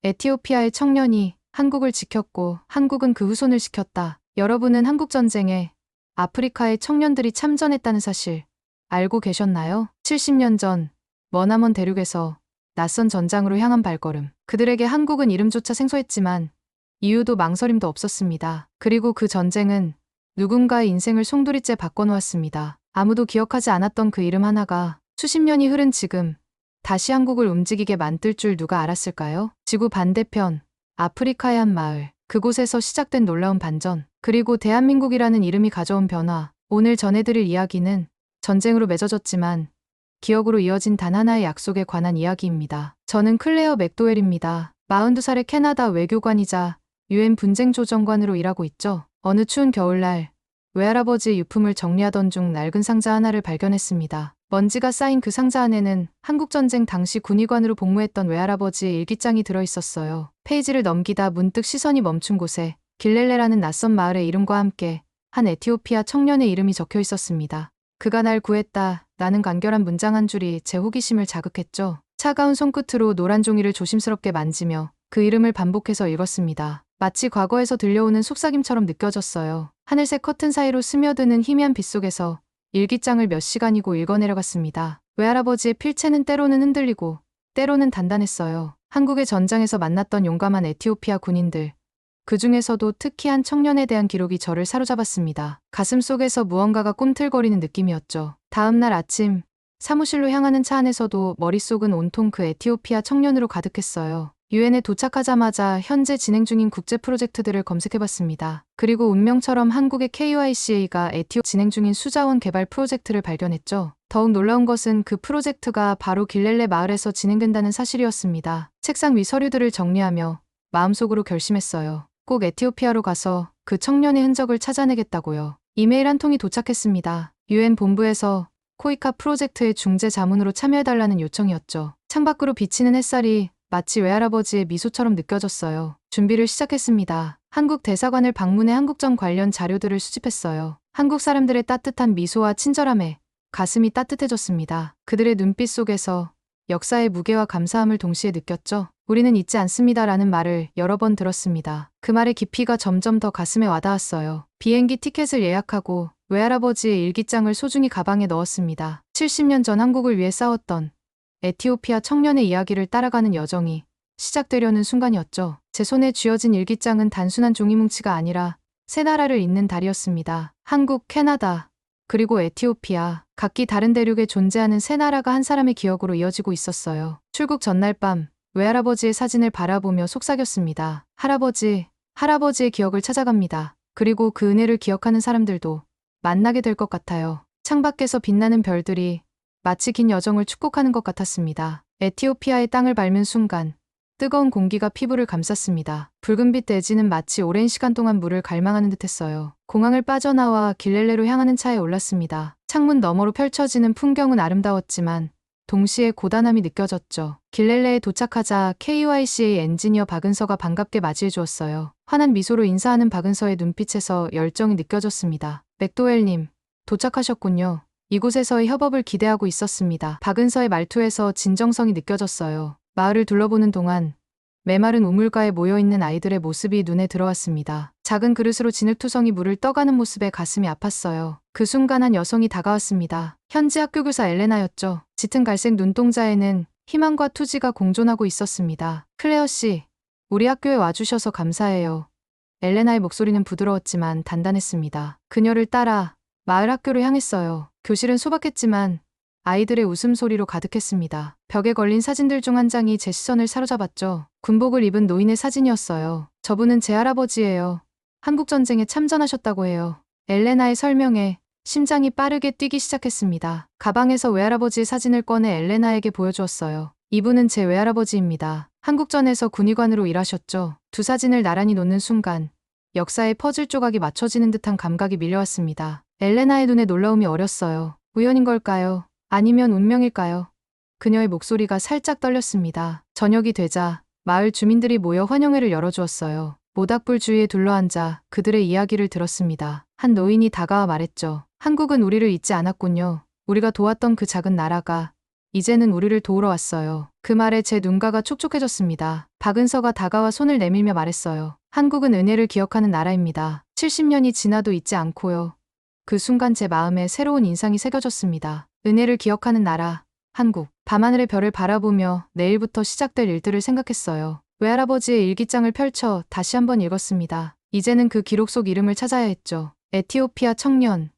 에티오피아의 청년이 한국을 지켰고 한국은 그 후손을 지켰다. 여러분은 한국전쟁에 아프리카의 청년들이 참전했다는 사실 알고 계셨나요? 70년 전 머나먼 대륙에서 낯선 전장으로 향한 발걸음. 그들에게 한국은 이름조차 생소했지만 이유도 망설임도 없었습니다. 그리고 그 전쟁은 누군가의 인생을 송두리째 바꿔놓았습니다. 아무도 기억하지 않았던 그 이름 하나가 수십 년이 흐른 지금 다시 한국을 움직이게 만들 줄 누가 알았을까요? 지구 반대편 아프리카의 한 마을. 그곳에서 시작된 놀라운 반전. 그리고 대한민국이라는 이름이 가져온 변화. 오늘 전해드릴 이야기는 전쟁으로 맺어졌지만 기억으로 이어진 단 하나의 약속에 관한 이야기입니다. 저는 클레어 맥도웰입니다. 42살의 캐나다 외교관이자 UN 분쟁조정관으로 일하고 있죠. 어느 추운 겨울날 외할아버지의 유품을 정리하던 중 낡은 상자 하나를 발견했습니다. 먼지가 쌓인 그 상자 안에는 한국전쟁 당시 군의관으로 복무했던 외할아버지의 일기장이 들어있었어요. 페이지를 넘기다 문득 시선이 멈춘 곳에 길렐레라는 낯선 마을의 이름과 함께 한 에티오피아 청년의 이름이 적혀 있었습니다. 그가 날 구했다. 라는 간결한 문장 한 줄이 제 호기심을 자극했죠. 차가운 손끝으로 노란 종이를 조심스럽게 만지며 그 이름을 반복해서 읽었습니다. 마치 과거에서 들려오는 속삭임처럼 느껴졌어요. 하늘색 커튼 사이로 스며드는 희미한 빛 속에서 일기장을 몇 시간이고 읽어내려갔습니다. 외할아버지의 필체는 때로는 흔들리고 때로는 단단했어요. 한국의 전장에서 만났던 용감한 에티오피아 군인들. 그 중에서도 특히 한 청년에 대한 기록이 저를 사로잡았습니다. 가슴 속에서 무언가가 꿈틀거리는 느낌이었죠. 다음 날 아침 사무실로 향하는 차 안에서도 머릿속은 온통 그 에티오피아 청년으로 가득했어요. 유엔에 도착하자마자 현재 진행 중인 국제 프로젝트들을 검색해봤습니다. 그리고 운명처럼 한국의 KYCA가 에티오 진행 중인 수자원 개발 프로젝트를 발견했죠. 더욱 놀라운 것은 그 프로젝트가 바로 길렐레 마을에서 진행된다는 사실이었습니다. 책상 위 서류들을 정리하며 마음속으로 결심했어요. 꼭 에티오피아로 가서 그 청년의 흔적을 찾아내겠다고요. 이메일 한 통이 도착했습니다. UN 본부에서 코이카 프로젝트의 중재 자문으로 참여해달라는 요청이었죠. 창밖으로 비치는 햇살이 마치 외할아버지의 미소처럼 느껴졌어요. 준비를 시작했습니다. 한국 대사관을 방문해 한국전 관련 자료들을 수집했어요. 한국 사람들의 따뜻한 미소와 친절함에 가슴이 따뜻해졌습니다. 그들의 눈빛 속에서 역사의 무게와 감사함을 동시에 느꼈죠. 우리는 잊지 않습니다라는 말을 여러 번 들었습니다. 그 말의 깊이가 점점 더 가슴에 와닿았어요. 비행기 티켓을 예약하고 외할아버지의 일기장을 소중히 가방에 넣었습니다. 70년 전 한국을 위해 싸웠던 에티오피아 청년의 이야기를 따라가는 여정이 시작되려는 순간이었죠. 제 손에 쥐어진 일기장은 단순한 종이뭉치가 아니라 새 나라를 잇는 달이었습니다. 한국, 캐나다, 그리고 에티오피아, 각기 다른 대륙에 존재하는 새 나라가 한 사람의 기억으로 이어지고 있었어요. 출국 전날 밤 외할아버지의 사진을 바라보며 속삭였습니다. 할아버지의 기억을 찾아갑니다. 그리고 그 은혜를 기억하는 사람들도 만나게 될 것 같아요. 창밖에서 빛나는 별들이 마치 긴 여정을 축복하는 것 같았습니다. 에티오피아의 땅을 밟는 순간 뜨거운 공기가 피부를 감쌌습니다. 붉은빛 대지는 마치 오랜 시간 동안 물을 갈망하는 듯했어요. 공항을 빠져나와 길렐레로 향하는 차에 올랐습니다. 창문 너머로 펼쳐지는 풍경은 아름다웠지만 동시에 고단함이 느껴졌죠. 길렐레에 도착하자 KYCA 엔지니어 박은서가 반갑게 맞이해 주었어요. 환한 미소로 인사하는 박은서의 눈빛에서 열정이 느껴졌습니다. 맥도웰님, 도착하셨군요. 이곳에서의 협업을 기대하고 있었습니다. 박은서의 말투에서 진정성이 느껴졌어요. 마을을 둘러보는 동안 메마른 우물가에 모여있는 아이들의 모습이 눈에 들어왔습니다. 작은 그릇으로 진흙투성이 물을 떠가는 모습에 가슴이 아팠어요. 그 순간 한 여성이 다가왔습니다. 현지 학교 교사 엘레나였죠. 짙은 갈색 눈동자에는 희망과 투지가 공존하고 있었습니다. 클레어 씨, 우리 학교에 와주셔서 감사해요. 엘레나의 목소리는 부드러웠지만 단단했습니다. 그녀를 따라 마을 학교로 향했어요. 교실은 소박했지만 아이들의 웃음소리로 가득했습니다. 벽에 걸린 사진들 중 한 장이 제 시선을 사로잡았죠. 군복을 입은 노인의 사진이었어요. 저분은 제 할아버지예요. 한국전쟁에 참전하셨다고 해요. 엘레나의 설명에 심장이 빠르게 뛰기 시작했습니다. 가방에서 외할아버지의 사진을 꺼내 엘레나에게 보여주었어요. 이분은 제 외할아버지입니다. 한국전에서 군의관으로 일하셨죠. 두 사진을 나란히 놓는 순간 역사의 퍼즐 조각이 맞춰지는 듯한 감각이 밀려왔습니다. 엘레나의 눈에 놀라움이 어렸어요. 우연인 걸까요? 아니면 운명일까요? 그녀의 목소리가 살짝 떨렸습니다. 저녁이 되자 마을 주민들이 모여 환영회를 열어주었어요. 모닥불 주위에 둘러앉아 그들의 이야기를 들었습니다. 한 노인이 다가와 말했죠. 한국은 우리를 잊지 않았군요. 우리가 도왔던 그 작은 나라가 이제는 우리를 도우러 왔어요. 그 말에 제 눈가가 촉촉해졌습니다. 박은서가 다가와 손을 내밀며 말했어요. 한국은 은혜를 기억하는 나라입니다. 70년이 지나도 잊지 않고요. 그 순간 제 마음에 새로운 인상이 새겨졌습니다. 은혜를 기억하는 나라, 한국. 밤하늘의 별을 바라보며 내일부터 시작될 일들을 생각했어요. 외할아버지의 일기장을 펼쳐 다시 한번 읽었습니다. 이제는 그 기록 속 이름을 찾아야 했죠. 에티오피아 청년,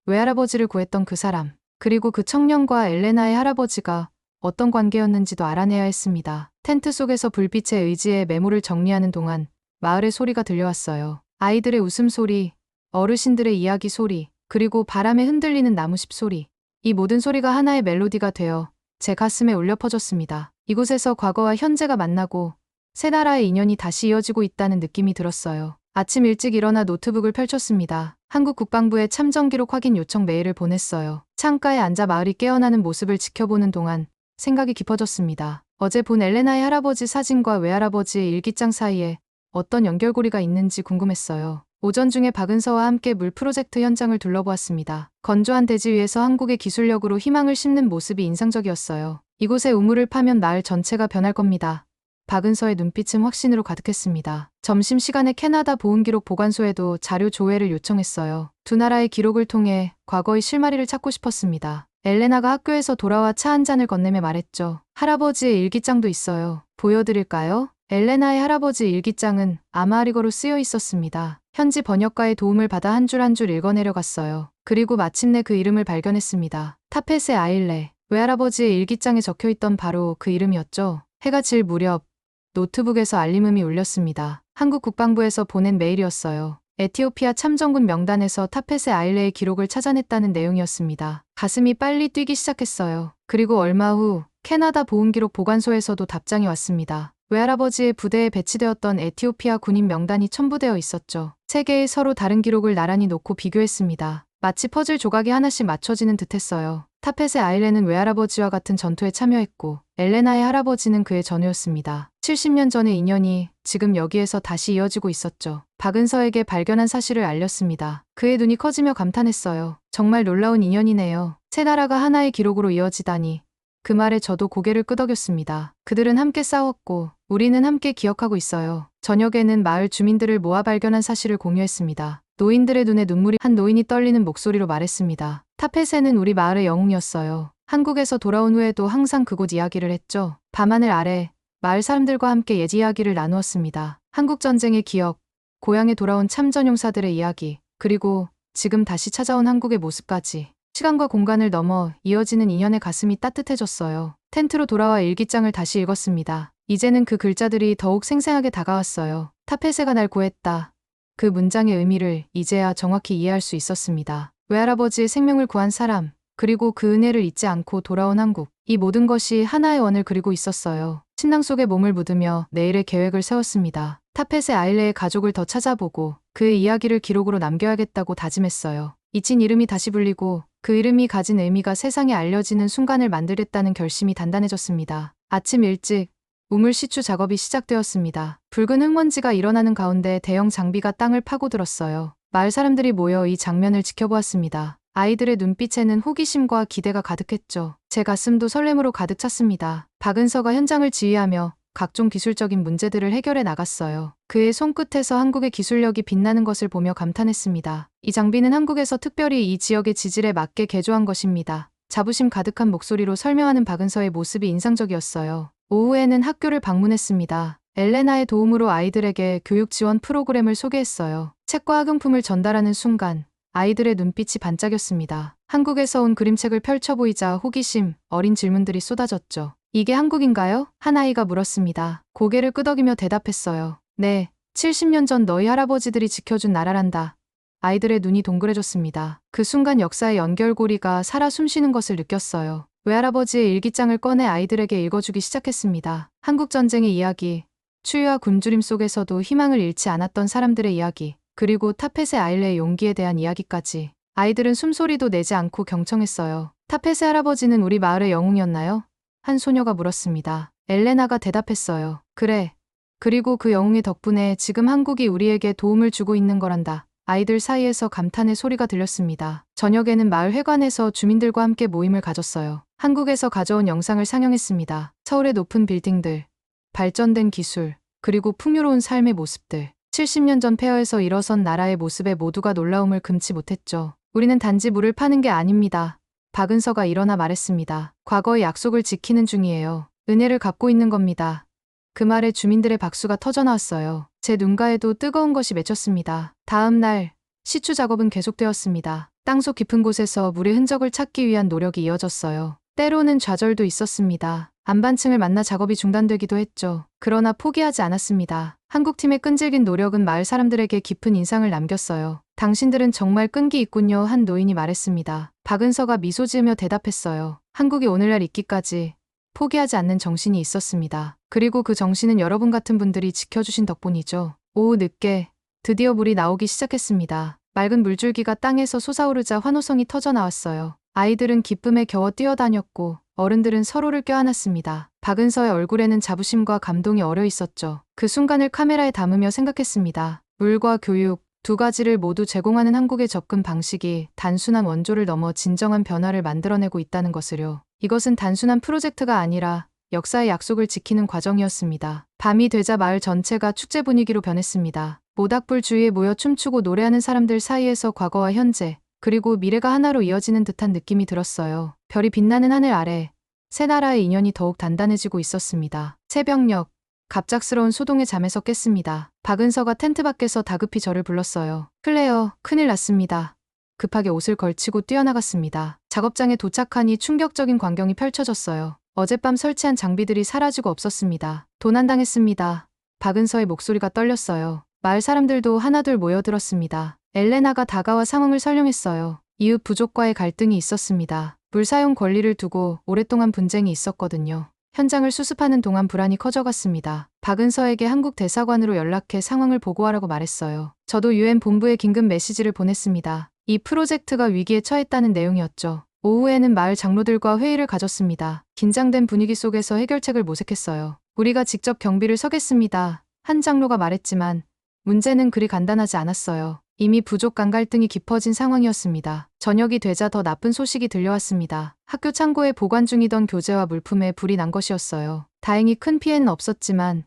외할아버지를 구했던 그 사람, 그리고 그 청년과 엘레나의 할아버지가 어떤 관계였는지도 알아내야 했습니다. 텐트 속에서 불빛의 의지에 메모를 정리하는 동안 마을의 소리가 들려왔어요. 아이들의 웃음소리, 어르신들의 이야기 소리, 그리고 바람에 흔들리는 나무십 소리. 이 모든 소리가 하나의 멜로디가 되어 제 가슴에 울려 퍼졌습니다. 이곳에서 과거와 현재가 만나고 새 나라의 인연이 다시 이어지고 있다는 느낌이 들었어요. 아침 일찍 일어나 노트북을 펼쳤습니다. 한국 국방부에 참전 기록 확인 요청 메일을 보냈어요. 창가에 앉아 마을이 깨어나는 모습을 지켜보는 동안 생각이 깊어졌습니다. 어제 본 엘레나의 할아버지 사진과 외할아버지의 일기장 사이에 어떤 연결고리가 있는지 궁금했어요. 오전 중에 박은서와 함께 물 프로젝트 현장을 둘러보았습니다. 건조한 대지 위에서 한국의 기술력으로 희망을 심는 모습이 인상적이었어요. 이곳에 우물을 파면 마을 전체가 변할 겁니다. 박은서의 눈빛은 확신으로 가득했습니다. 점심시간에 캐나다 보훈기록 보관소에도 자료 조회를 요청했어요. 두 나라의 기록을 통해 과거의 실마리를 찾고 싶었습니다. 엘레나가 학교에서 돌아와 차 한 잔을 건네며 말했죠. 할아버지의 일기장도 있어요. 보여드릴까요? 엘레나의 할아버지 일기장은 아마리거로 쓰여 있었습니다. 현지 번역가의 도움을 받아 한 줄 한 줄 읽어내려갔어요. 그리고 마침내 그 이름을 발견했습니다. 타페세 아일레. 외할아버지의 일기장에 적혀있던 바로 그 이름이었죠. 해가 질 무렵 노트북에서 알림음이 울렸습니다. 한국 국방부에서 보낸 메일이었어요. 에티오피아 참전군 명단에서 타페세 아일레의 기록을 찾아냈다는 내용이었습니다. 가슴이 빨리 뛰기 시작했어요. 그리고 얼마 후 캐나다 보훈기록 보관소에서도 답장이 왔습니다. 외할아버지의 부대에 배치되었던 에티오피아 군인 명단이 첨부되어 있었죠. 세 개의 서로 다른 기록을 나란히 놓고 비교했습니다. 마치 퍼즐 조각이 하나씩 맞춰지는 듯했어요. 타펫의 아일레는 외할아버지와 같은 전투에 참여했고 엘레나의 할아버지는 그의 전우였습니다. 70년 전의 인연이 지금 여기에서 다시 이어지고 있었죠. 박은서에게 발견한 사실을 알렸습니다. 그의 눈이 커지며 감탄했어요. 정말 놀라운 인연이네요. 세 나라가 하나의 기록으로 이어지다니. 그 말에 저도 고개를 끄덕였습니다. 그들은 함께 싸웠고 우리는 함께 기억하고 있어요. 저녁에는 마을 주민들을 모아 발견한 사실을 공유했습니다. 노인들의 눈에 눈물이 한 노인이 떨리는 목소리로 말했습니다. 타펫에는 우리 마을의 영웅이었어요. 한국에서 돌아온 후에도 항상 그곳 이야기를 했죠. 밤하늘 아래 마을 사람들과 함께 옛 이야기를 나누었습니다. 한국전쟁의 기억, 고향에 돌아온 참전용사들의 이야기, 그리고 지금 다시 찾아온 한국의 모습까지. 시간과 공간을 넘어 이어지는 인연의 가슴이 따뜻해졌어요. 텐트로 돌아와 일기장을 다시 읽었습니다. 이제는 그 글자들이 더욱 생생하게 다가왔어요. 타페세가 날 구했다. 그 문장의 의미를 이제야 정확히 이해할 수 있었습니다. 외할아버지의 생명을 구한 사람, 그리고 그 은혜를 잊지 않고 돌아온 한국. 이 모든 것이 하나의 원을 그리고 있었어요. 침낭 속에 몸을 묻으며 내일의 계획을 세웠습니다. 타펫의 아일레의 가족을 더 찾아보고 그의 이야기를 기록으로 남겨야겠다고 다짐했어요. 잊힌 이름이 다시 불리고 그 이름이 가진 의미가 세상에 알려지는 순간을 만들겠다는 결심이 단단해졌습니다. 아침 일찍 우물 시추 작업이 시작되었습니다. 붉은 흙먼지가 일어나는 가운데 대형 장비가 땅을 파고들었어요. 마을 사람들이 모여 이 장면을 지켜보았습니다. 아이들의 눈빛에는 호기심과 기대가 가득했죠. 제 가슴도 설렘으로 가득 찼습니다. 박은서가 현장을 지휘하며 각종 기술적인 문제들을 해결해 나갔어요. 그의 손끝에서 한국의 기술력이 빛나는 것을 보며 감탄했습니다. 이 장비는 한국에서 특별히 이 지역의 지질에 맞게 개조한 것입니다. 자부심 가득한 목소리로 설명하는 박은서의 모습이 인상적이었어요. 오후에는 학교를 방문했습니다. 엘레나의 도움으로 아이들에게 교육 지원 프로그램을 소개했어요. 책과 학용품을 전달하는 순간 아이들의 눈빛이 반짝였습니다. 한국에서 온 그림책을 펼쳐보이자 호기심, 어린 질문들이 쏟아졌죠. 이게 한국인가요? 한 아이가 물었습니다. 고개를 끄덕이며 대답했어요. 네, 70년 전 너희 할아버지들이 지켜준 나라란다. 아이들의 눈이 동그래졌습니다. 그 순간 역사의 연결고리가 살아 숨쉬는 것을 느꼈어요. 외할아버지의 일기장을 꺼내 아이들에게 읽어주기 시작했습니다. 한국전쟁의 이야기, 추위와 굶주림 속에서도 희망을 잃지 않았던 사람들의 이야기, 그리고 타펫의 아일레의 용기에 대한 이야기까지. 아이들은 숨소리도 내지 않고 경청했어요. 타펫의 할아버지는 우리 마을의 영웅이었나요? 한 소녀가 물었습니다. 엘레나가 대답했어요. 그래. 그리고 그 영웅의 덕분에 지금 한국이 우리에게 도움을 주고 있는 거란다. 아이들 사이에서 감탄의 소리가 들렸습니다. 저녁에는 마을 회관에서 주민들과 함께 모임을 가졌어요. 한국에서 가져온 영상을 상영했습니다. 서울의 높은 빌딩들, 발전된 기술, 그리고 풍요로운 삶의 모습들. 70년 전 폐허에서 일어선 나라의 모습에 모두가 놀라움을 금치 못했죠. 우리는 단지 물을 파는 게 아닙니다. 박은서가 일어나 말했습니다. 과거의 약속을 지키는 중이에요. 은혜를 갚고 있는 겁니다. 그 말에 주민들의 박수가 터져나왔어요. 제 눈가에도 뜨거운 것이 맺혔습니다. 다음 날 시추 작업은 계속되었습니다. 땅속 깊은 곳에서 물의 흔적을 찾기 위한 노력이 이어졌어요. 때로는 좌절도 있었습니다. 안반층을 만나 작업이 중단되기도 했죠. 그러나 포기하지 않았습니다. 한국팀의 끈질긴 노력은 마을 사람들에게 깊은 인상을 남겼어요. 당신들은 정말 끈기 있군요, 한 노인이 말했습니다. 박은서가 미소 지으며 대답했어요. 한국이 오늘날 있기까지 포기하지 않는 정신이 있었습니다. 그리고 그 정신은 여러분 같은 분들이 지켜주신 덕분이죠. 오후 늦게 드디어 물이 나오기 시작했습니다. 맑은 물줄기가 땅에서 솟아오르자 환호성이 터져나왔어요. 아이들은 기쁨에 겨워 뛰어다녔고 어른들은 서로를 껴안았습니다. 박은서의 얼굴에는 자부심과 감동이 어려 있었죠. 그 순간을 카메라에 담으며 생각했습니다. 물과 교육, 두 가지를 모두 제공하는 한국의 접근 방식이 단순한 원조를 넘어 진정한 변화를 만들어내고 있다는 것을요. 이것은 단순한 프로젝트가 아니라 역사의 약속을 지키는 과정이었습니다. 밤이 되자 마을 전체가 축제 분위기로 변했습니다. 모닥불 주위에 모여 춤추고 노래하는 사람들 사이에서 과거와 현재, 그리고 미래가 하나로 이어지는 듯한 느낌이 들었어요. 별이 빛나는 하늘 아래 세 나라의 인연이 더욱 단단해지고 있었습니다. 새벽녘, 갑작스러운 소동에 잠에서 깼습니다. 박은서가 텐트 밖에서 다급히 저를 불렀어요. 클레어, 큰일 났습니다. 급하게 옷을 걸치고 뛰어나갔습니다. 작업장에 도착하니 충격적인 광경이 펼쳐졌어요. 어젯밤 설치한 장비들이 사라지고 없었습니다. 도난당했습니다. 박은서의 목소리가 떨렸어요. 마을 사람들도 하나둘 모여들었습니다. 엘레나가 다가와 상황을 설명했어요. 이웃 부족과의 갈등이 있었습니다. 물 사용 권리를 두고 오랫동안 분쟁이 있었거든요. 현장을 수습하는 동안 불안이 커져갔습니다. 박은서에게 한국 대사관으로 연락해 상황을 보고하라고 말했어요. 저도 UN 본부에 긴급 메시지를 보냈습니다. 이 프로젝트가 위기에 처했다는 내용이었죠. 오후에는 마을 장로들과 회의를 가졌습니다. 긴장된 분위기 속에서 해결책을 모색했어요. 우리가 직접 경비를 서겠습니다. 한 장로가 말했지만 문제는 그리 간단하지 않았어요. 이미 부족 간 갈등이 깊어진 상황이었습니다. 저녁이 되자 더 나쁜 소식이 들려왔습니다. 학교 창고에 보관 중이던 교재와 물품에 불이 난 것이었어요. 다행히 큰 피해는 없었지만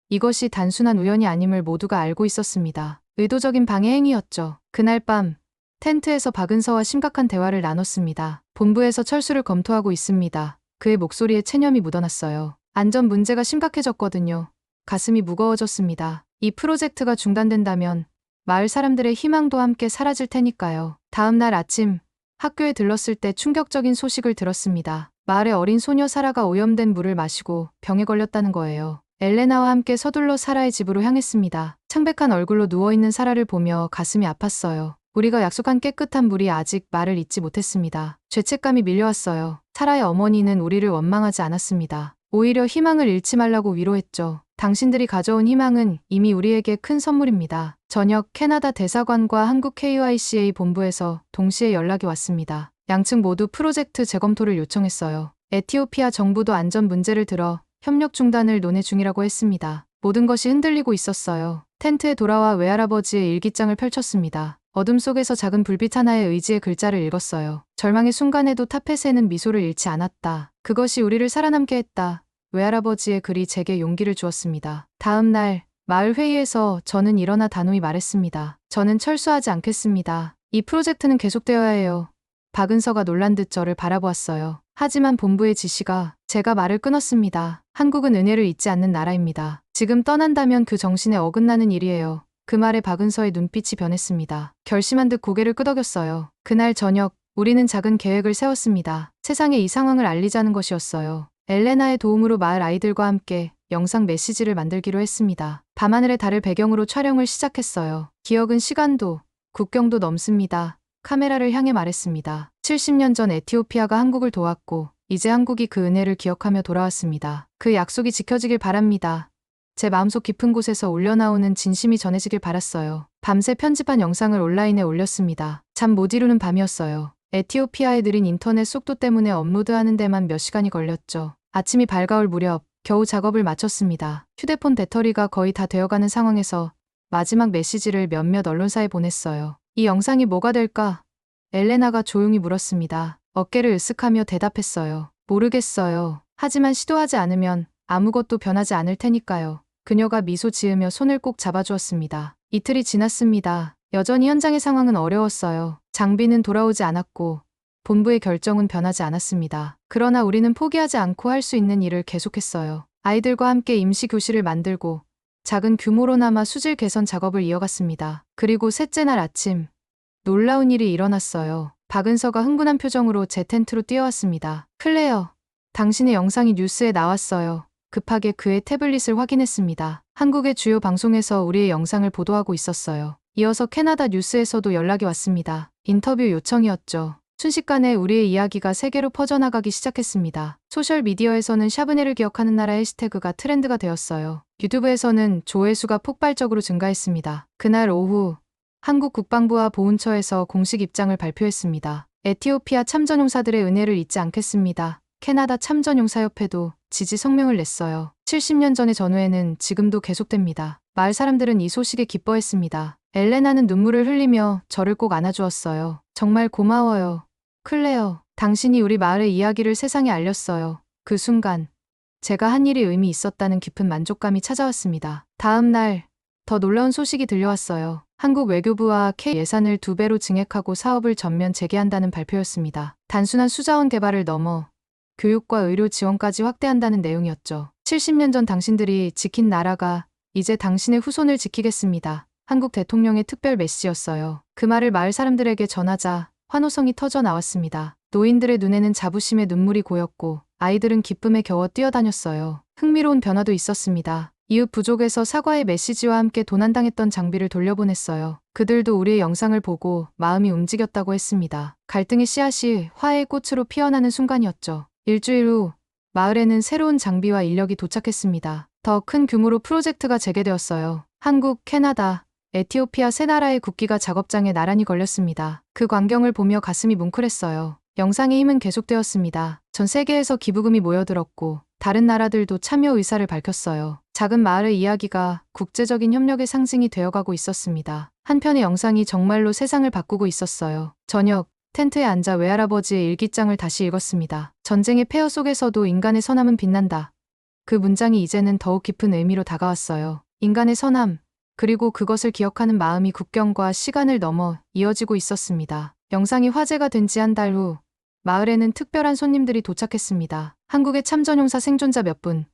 이것이 단순한 우연이 아님을 모두가 알고 있었습니다. 의도적인 방해 행위였죠. 그날 밤 텐트에서 박은서와 심각한 대화를 나눴습니다. 본부에서 철수를 검토하고 있습니다. 그의 목소리에 체념이 묻어났어요. 안전 문제가 심각해졌거든요. 가슴이 무거워졌습니다. 이 프로젝트가 중단된다면 마을 사람들의 희망도 함께 사라질 테니까요. 다음 날 아침 학교에 들렀을 때 충격적인 소식을 들었습니다. 마을의 어린 소녀 사라가 오염된 물을 마시고 병에 걸렸다는 거예요. 엘레나와 함께 서둘러 사라의 집으로 향했습니다. 창백한 얼굴로 누워있는 사라를 보며 가슴이 아팠어요. 우리가 약속한 깨끗한 물이 아직 말을 잇지 못했습니다. 죄책감이 밀려왔어요. 사라의 어머니는 우리를 원망하지 않았습니다. 오히려 희망을 잃지 말라고 위로했죠. 당신들이 가져온 희망은 이미 우리에게 큰 선물입니다. 저녁 캐나다 대사관과 한국 KYCA 본부에서 동시에 연락이 왔습니다. 양측 모두 프로젝트 재검토를 요청했어요. 에티오피아 정부도 안전 문제를 들어 협력 중단을 논의 중이라고 했습니다. 모든 것이 흔들리고 있었어요. 텐트에 돌아와 외할아버지의 일기장을 펼쳤습니다. 어둠 속에서 작은 불빛 하나의 의지의 글자를 읽었어요. 절망의 순간에도 타펫에는 미소를 잃지 않았다. 그것이 우리를 살아남게 했다. 외할아버지의 글이 제게 용기를 주었습니다. 다음 날 마을 회의에서 저는 일어나 단호히 말했습니다. 저는 철수하지 않겠습니다. 이 프로젝트는 계속되어야 해요. 박은서가 놀란 듯 저를 바라보았어요. 하지만 본부의 지시가 제가 말을 끊었습니다. 한국은 은혜를 잊지 않는 나라입니다. 지금 떠난다면 그 정신에 어긋나는 일이에요. 그 말에 박은서의 눈빛이 변했습니다. 결심한 듯 고개를 끄덕였어요. 그날 저녁 우리는 작은 계획을 세웠습니다. 세상에 이 상황을 알리자는 것이었어요. 엘레나의 도움으로 마을 아이들과 함께 영상 메시지를 만들기로 했습니다. 밤하늘의 달을 배경으로 촬영을 시작했어요. 기억은 시간도 국경도 넘습니다. 카메라를 향해 말했습니다. 70년 전 에티오피아가 한국을 도왔고 이제 한국이 그 은혜를 기억하며 돌아왔습니다. 그 약속이 지켜지길 바랍니다. 제 마음속 깊은 곳에서 울려나오는 진심이 전해지길 바랐어요. 밤새 편집한 영상을 온라인에 올렸습니다. 잠 못 이루는 밤이었어요. 에티오피아의 느린 인터넷 속도 때문에 업로드하는 데만 몇 시간이 걸렸죠. 아침이 밝아올 무렵 겨우 작업을 마쳤습니다. 휴대폰 배터리가 거의 다 되어가는 상황에서 마지막 메시지를 몇몇 언론사에 보냈어요. 이 영상이 뭐가 될까? 엘레나가 조용히 물었습니다. 어깨를 으쓱하며 대답했어요. 모르겠어요. 하지만 시도하지 않으면 아무것도 변하지 않을 테니까요. 그녀가 미소 지으며 손을 꼭 잡아주었습니다. 이틀이 지났습니다. 여전히 현장의 상황은 어려웠어요. 장비는 돌아오지 않았고 본부의 결정은 변하지 않았습니다. 그러나 우리는 포기하지 않고 할 수 있는 일을 계속했어요. 아이들과 함께 임시 교실을 만들고 작은 규모로나마 수질 개선 작업을 이어갔습니다. 그리고 셋째 날 아침, 놀라운 일이 일어났어요. 박은서가 흥분한 표정으로 제 텐트로 뛰어왔습니다. 클레어, 당신의 영상이 뉴스에 나왔어요. 급하게 그의 태블릿을 확인했습니다. 한국의 주요 방송에서 우리의 영상을 보도하고 있었어요. 이어서 캐나다 뉴스에서도 연락이 왔습니다. 인터뷰 요청이었죠. 순식간에 우리의 이야기가 세계로 퍼져나가기 시작했습니다. 소셜미디어에서는 샤브네를 기억하는 나라 해시태그가 트렌드가 되었어요. 유튜브에서는 조회수가 폭발적으로 증가했습니다. 그날 오후 한국 국방부와 보훈처에서 공식 입장을 발표했습니다. 에티오피아 참전용사들의 은혜를 잊지 않겠습니다. 캐나다 참전용사협회도 지지 성명을 냈어요. 70년 전의 전후에는 지금도 계속됩니다. 마을 사람들은 이 소식에 기뻐했습니다. 엘레나는 눈물을 흘리며 저를 꼭 안아주었어요. 정말 고마워요. 클레어, 당신이 우리 마을의 이야기를 세상에 알렸어요. 그 순간 제가 한 일이 의미 있었다는 깊은 만족감이 찾아왔습니다. 다음 날 더 놀라운 소식이 들려왔어요. 한국 외교부와 K 예산을 2배로 증액하고 사업을 전면 재개한다는 발표였습니다. 단순한 수자원 개발을 넘어 교육과 의료 지원까지 확대한다는 내용이었죠. 70년 전 당신들이 지킨 나라가 이제 당신의 후손을 지키겠습니다. 한국 대통령의 특별 메시지였어요. 그 말을 마을 사람들에게 전하자 환호성이 터져 나왔습니다. 노인들의 눈에는 자부심의 눈물이 고였고 아이들은 기쁨에 겨워 뛰어다녔어요. 흥미로운 변화도 있었습니다. 이웃 부족에서 사과의 메시지와 함께 도난당했던 장비를 돌려보냈어요. 그들도 우리의 영상을 보고 마음이 움직였다고 했습니다. 갈등의 씨앗이 화해의 꽃으로 피어나는 순간이었죠. 일주일 후 마을에는 새로운 장비와 인력이 도착했습니다. 더 큰 규모로 프로젝트가 재개되었어요. 한국, 캐나다, 에티오피아 세 나라의 국기가 작업장에 나란히 걸렸습니다. 그 광경을 보며 가슴이 뭉클했어요. 영상의 힘은 계속되었습니다. 전 세계에서 기부금이 모여들었고 다른 나라들도 참여 의사를 밝혔어요. 작은 마을의 이야기가 국제적인 협력의 상징이 되어가고 있었습니다. 한편의 영상이 정말로 세상을 바꾸고 있었어요. 저녁, 텐트에 앉아 외할아버지의 일기장을 다시 읽었습니다. 전쟁의 폐허 속에서도 인간의 선함은 빛난다. 그 문장이 이제는 더욱 깊은 의미로 다가왔어요. 인간의 선함, 그리고 그것을 기억하는 마음이 국경과 시간을 넘어 이어지고 있었습니다. 영상이 화제가 된 지 한 달 후, 마을에는 특별한 손님들이 도착했습니다. 한국의 참전용사 생존자 몇 분,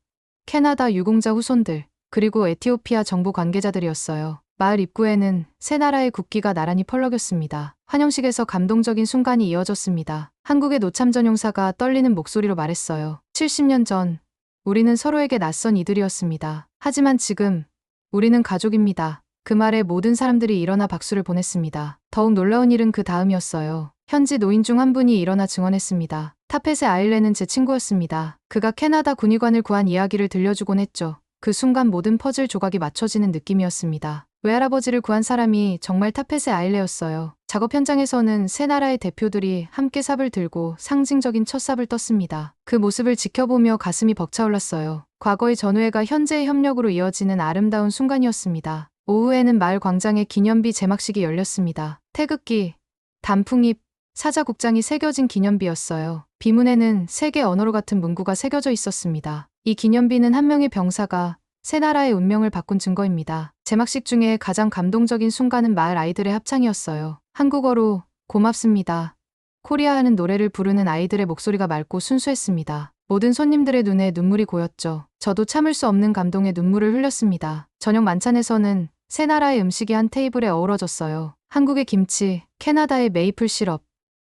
캐나다 유공자 후손들, 그리고 에티오피아 정부 관계자들이었어요. 마을 입구에는 세 나라의 국기가 나란히 펄럭였습니다. 환영식에서 감동적인 순간이 이어졌습니다. 한국의 노참전용사가 떨리는 목소리로 말했어요. 70년 전, 우리는 서로에게 낯선 이들이었습니다. 하지만 지금, 우리는 가족입니다. 그 말에 모든 사람들이 일어나 박수를 보냈습니다. 더욱 놀라운 일은 그 다음이었어요. 현지 노인 중 한 분이 일어나 증언했습니다. 타펫의 아일레는 제 친구였습니다. 그가 캐나다 군의관을 구한 이야기를 들려주곤 했죠. 그 순간 모든 퍼즐 조각이 맞춰지는 느낌이었습니다. 외할아버지를 구한 사람이 정말 타펫의 아일레였어요. 작업 현장에서는 세 나라의 대표들이 함께 삽을 들고 상징적인 첫 삽을 떴습니다. 그 모습을 지켜보며 가슴이 벅차올랐어요. 과거의 전후회가 현재의 협력으로 이어지는 아름다운 순간이었습니다. 오후에는 마을 광장에 기념비 제막식이 열렸습니다. 태극기, 단풍잎, 사자국장이 새겨진 기념비였어요. 비문에는 세계 언어로 같은 문구가 새겨져 있었습니다. 이 기념비는 한 명의 병사가 세 나라의 운명을 바꾼 증거입니다. 제막식 중에 가장 감동적인 순간은 마을 아이들의 합창이었어요. 한국어로 고맙습니다. 코리아하는 노래를 부르는 아이들의 목소리가 맑고 순수했습니다. 모든 손님들의 눈에 눈물이 고였죠. 저도 참을 수 없는 감동에 눈물을 흘렸습니다. 저녁 만찬에서는 세 나라의 음식이 한 테이블에 어우러졌어요. 한국의 김치, 캐나다의 메이플 시럽,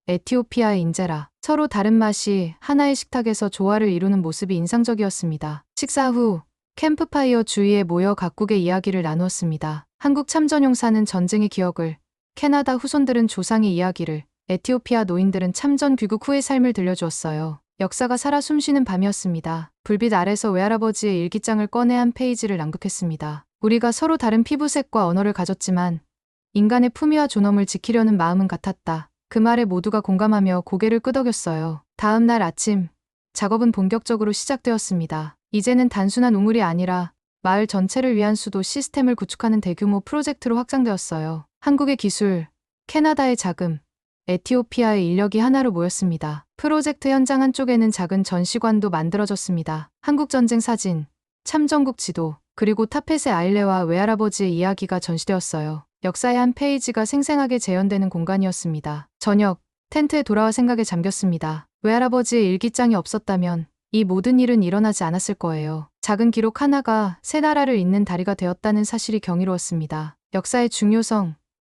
에티오피아의 인제라. 서로 다른 맛이 하나의 식탁에서 조화를 이루는 모습이 인상적이었습니다. 식사 후 캠프파이어 주위에 모여 각국의 이야기를 나누었습니다. 한국 참전용사는 전쟁의 기억을, 캐나다 후손들은 조상의 이야기를, 에티오피아 노인들은 참전 귀국 후의 삶을 들려주었어요. 역사가 살아 숨쉬는 밤이었습니다. 불빛 아래서 외할아버지의 일기장을 꺼내 한 페이지를 낭독했습니다. 우리가 서로 다른 피부색과 언어를 가졌지만 인간의 품위와 존엄을 지키려는 마음은 같았다. 그 말에 모두가 공감하며 고개를 끄덕였어요. 다음 날 아침, 작업은 본격적으로 시작되었습니다. 이제는 단순한 우물이 아니라 마을 전체를 위한 수도 시스템을 구축하는 대규모 프로젝트로 확장되었어요. 한국의 기술, 캐나다의 자금, 에티오피아의 인력이 하나로 모였습니다. 프로젝트 현장 한쪽에는 작은 전시관도 만들어졌습니다. 한국전쟁 사진, 참전국 지도, 그리고 타펫의 아일레와 외할아버지의 이야기가 전시되었어요. 역사의 한 페이지가 생생하게 재현되는 공간이었습니다. 저녁, 텐트에 돌아와 생각에 잠겼습니다. 외할아버지의 일기장이 없었다면 이 모든 일은 일어나지 않았을 거예요. 작은 기록 하나가 새 나라를 잇는 다리가 되었다는 사실이 경이로웠습니다. 역사의 중요성,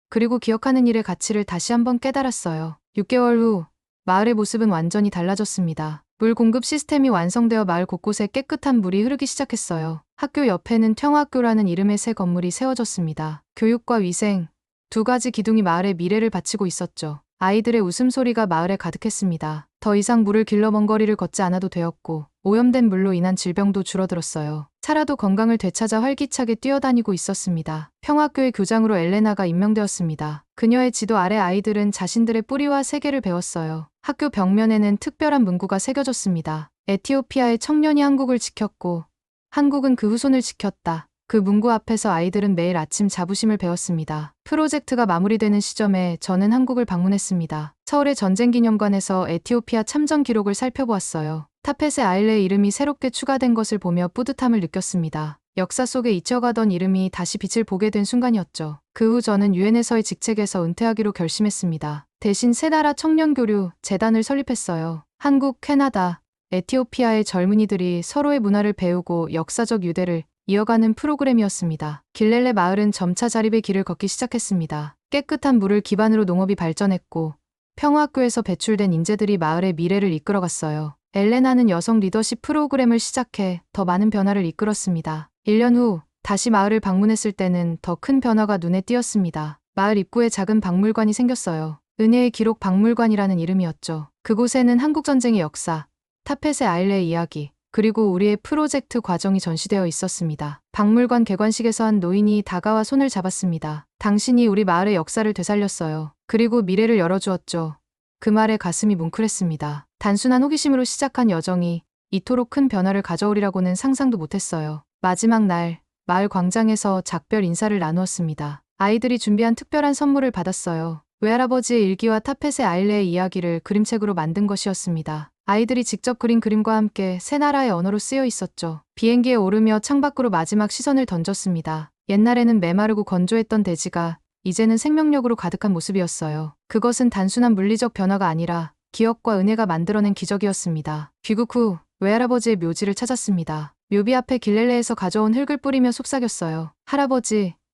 그리고 기억하는 일의 가치를 다시 한번 깨달았어요. 6개월 후, 마을의 모습은 완전히 달라졌습니다. 물 공급 시스템이 완성되어 마을 곳곳에 깨끗한 물이 흐르기 시작했어요. 학교 옆에는 평화학교라는 이름의 새 건물이 세워졌습니다. 교육과 위생, 두 가지 기둥이 마을의 미래를 바치고 있었죠. 아이들의 웃음소리가 마을에 가득했습니다. 더 이상 물을 길러 먼 거리를 걷지 않아도 되었고, 오염된 물로 인한 질병도 줄어들었어요. 차라도 건강을 되찾아 활기차게 뛰어다니고 있었습니다. 평화교의 교장으로 엘레나가 임명되었습니다. 그녀의 지도 아래 아이들은 자신들의 뿌리와 세계를 배웠어요. 학교 벽면에는 특별한 문구가 새겨졌습니다. 에티오피아의 청년이 한국을 지켰고, 한국은 그 후손을 지켰다. 그 문구 앞에서 아이들은 매일 아침 자부심을 배웠습니다. 프로젝트가 마무리되는 시점에 저는 한국을 방문했습니다. 서울의 전쟁기념관에서 에티오피아 참전 기록을 살펴보았어요. 타펫의 아일레의 이름이 새롭게 추가된 것을 보며 뿌듯함을 느꼈습니다. 역사 속에 잊혀가던 이름이 다시 빛을 보게 된 순간이었죠. 그 후 저는 유엔에서의 직책에서 은퇴하기로 결심했습니다. 대신 새 나라 청년교류 재단을 설립했어요. 한국, 캐나다, 에티오피아의 젊은이들이 서로의 문화를 배우고 역사적 유대를 이어가는 프로그램이었습니다. 길렐레 마을은 점차 자립의 길을 걷기 시작했습니다. 깨끗한 물을 기반으로 농업이 발전했고, 평화학교에서 배출된 인재들이 마을의 미래를 이끌어갔어요. 엘레나는 여성 리더십 프로그램을 시작해 더 많은 변화를 이끌었습니다. 1년 후 다시 마을을 방문했을 때는 더 큰 변화가 눈에 띄었습니다. 마을 입구에 작은 박물관이 생겼어요. 은혜의 기록 박물관이라는 이름이었죠. 그곳에는 한국전쟁의 역사, 타펫의 아일레의 이야기, 그리고 우리의 프로젝트 과정이 전시되어 있었습니다. 박물관 개관식에서 한 노인이 다가와 손을 잡았습니다. 당신이 우리 마을의 역사를 되살렸어요. 그리고 미래를 열어주었죠. 그 말에 가슴이 뭉클했습니다. 단순한 호기심으로 시작한 여정이 이토록 큰 변화를 가져오리라고는 상상도 못했어요. 마지막 날, 마을 광장에서 작별 인사를 나누었습니다. 아이들이 준비한 특별한 선물을 받았어요. 외할아버지의 일기와 타펫의 아일레의 이야기를 그림책으로 만든 것이었습니다. 아이들이 직접 그린 그림과 함께 새 나라의 언어로 쓰여 있었죠. 비행기에 오르며 창밖으로 마지막 시선을 던졌습니다. 옛날에는 메마르고 건조했던 대지가 이제는 생명력으로 가득한 모습이었어요. 그것은 단순한 물리적 변화가 아니라 기억과 은혜가 만들어낸 기적이었습니다. 귀국 후 외할아버지의 묘지를 찾았습니다. 묘비 앞에 길렐레에서 가져온 흙을 뿌리며 속삭였어요.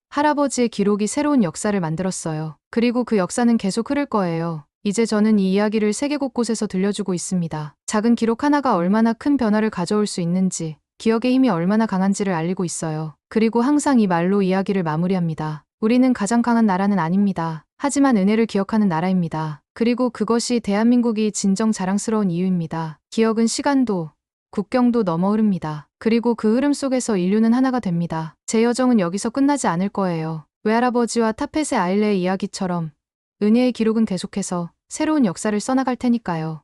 할아버지의 기록이 새로운 역사를 만들었어요. 그리고 그 역사는 계속 흐를 거예요. 이제 저는 이 이야기를 세계 곳곳에서 들려주고 있습니다. 작은 기록 하나가 얼마나 큰 변화를 가져올 수 있는지, 기억의 힘이 얼마나 강한지를 알리고 있어요. 그리고 항상 이 말로 이야기를 마무리합니다. 우리는 가장 강한 나라는 아닙니다. 하지만 은혜를 기억하는 나라입니다. 그리고 그것이 대한민국이 진정 자랑스러운 이유입니다. 기억은 시간도, 국경도 넘어 흐릅니다. 그리고 그 흐름 속에서 인류는 하나가 됩니다. 제 여정은 여기서 끝나지 않을 거예요. 외할아버지와 타펫의 아일레의 이야기처럼 은혜의 기록은 계속해서 새로운 역사를 써나갈 테니까요.